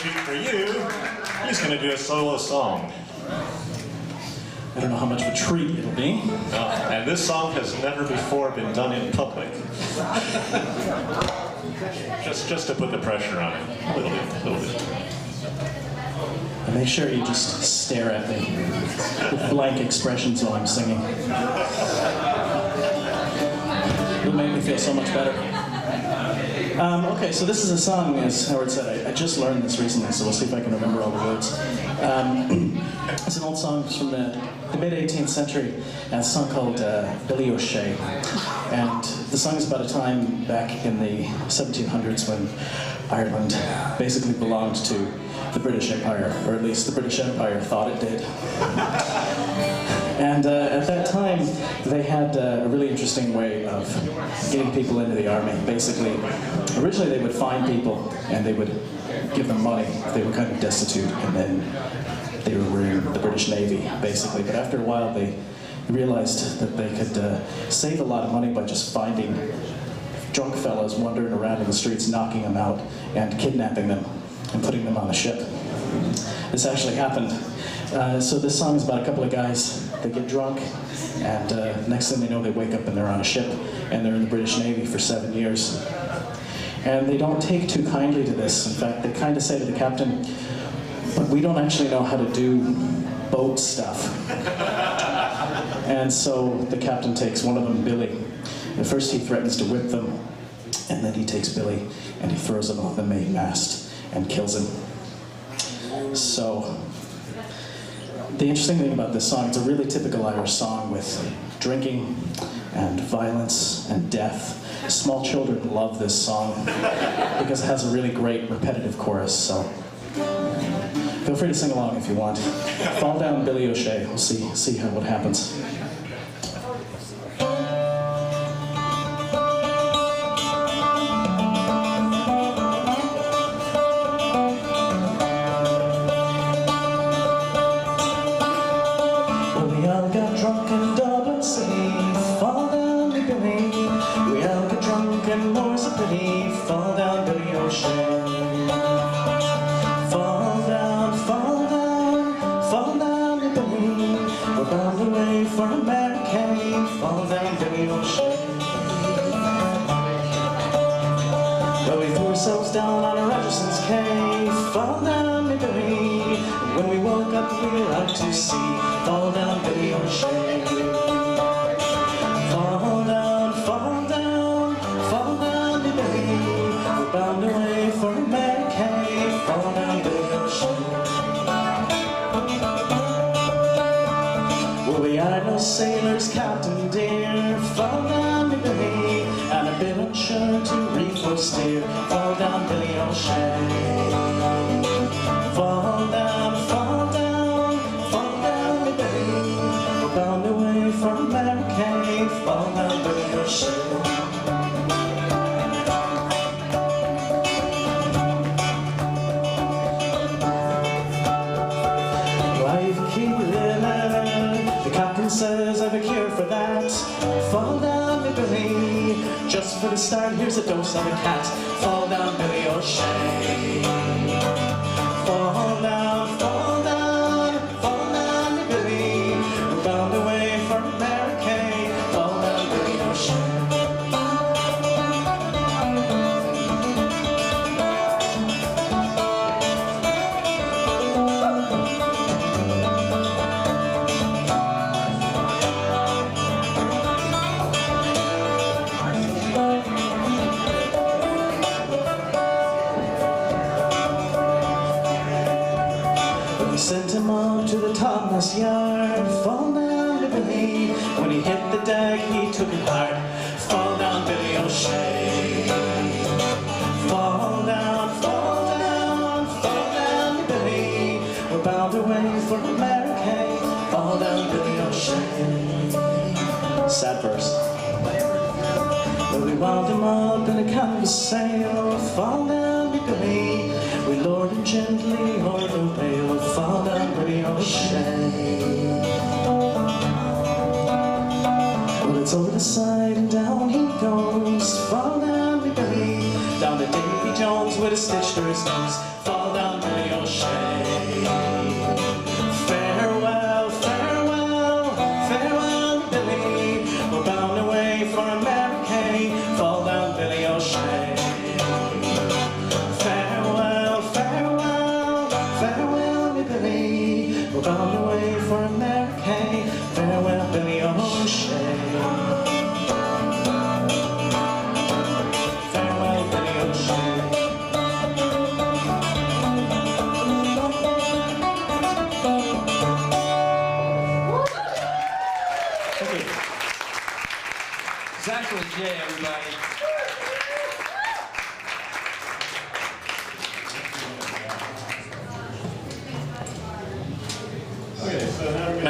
treat for you. He's going to do a solo song. I don't know how much of a treat it'll be. And this song has never before been done in public. just to put the pressure on it. A little bit. And make sure you just stare at me with blank expressions while I'm singing. It'll make me feel so much better. Okay, so this is a song, as Howard said, I just learned this recently, so we'll see if I can remember all the words. It's an old song from the mid-18th century, and it's a song called Billy O'Shea. And the song is about a time back in the 1700s when Ireland basically belonged to the British Empire, or at least the British Empire thought it did. And at that time, they had a really interesting way of getting people into the army. Basically, originally they would find people and they would give them money if they were kind of destitute, and then they were in the British Navy, basically. But after a while, they realized that they could save a lot of money by just finding drunk fellows wandering around in the streets, knocking them out, and kidnapping them and putting them on a ship. This actually happened. So this song is about a couple of guys. They get drunk, and next thing they know, they wake up and they're on a ship, and they're in the British Navy for 7 years. And they don't take too kindly to this. In fact, they kind of say to the captain, "But we don't actually know how to do boat stuff." And so the captain takes one of them, Billy. At first he threatens to whip them, and then he takes Billy and he throws him off the mainmast and kills him. So the interesting thing about this song, it's a really typical Irish song with drinking and violence and death. Small children love this song because it has a really great repetitive chorus, so feel free to sing along if you want. Fall Down Billy O'Shea, we'll see what happens. Fall down, Billy O'Shea. Fall down, fall down, fall down, Billy. We're bound away for America. Fall down, Billy O'Shea. Well, we threw ourselves down on a Rogerson's cave. Fall down, Billy. When we woke up, we were out to sea. Fall down, Billy O'Shea. Fall down, fall down, fall down, Billy. Bound away for America, fall down Billy O'Shea. Well, we are no sailors, Captain dear. Fall down Billy, and a bit unsure to reef or steer. Fall down Billy O'Shea. Fall down, fall down, fall down Billy. We're bound away for America, fall down Billy O'Shea. Says I've a cure for that. Fall down, Billy. Just for the start, here's a dose of a cat. Fall down, Billy O'Shea. Fall down, fall down, fall down, Billy. We're bound away for America. Fall down, Billy O'Shea. Sent him up to the topmast yard. Fall down, Billy. When he hit the deck, he took it hard. Fall down, Billy O'Shea. Fall down, fall down, fall down, Billy. We're bound away for America. Fall down, Billy O'Shea. Sad verse. Well, we wound him up in a canvas sail. Fall down, Billy. We lowered him gently o'er the rail. Fall down, Billy O'Shea. Well, it's over the side and down he goes. Fall down, Billy. Down to Davy Jones with a stitch through his nose. Fall down, Billy Thank you. Zac Leger, everybody. Okay, so now we're going to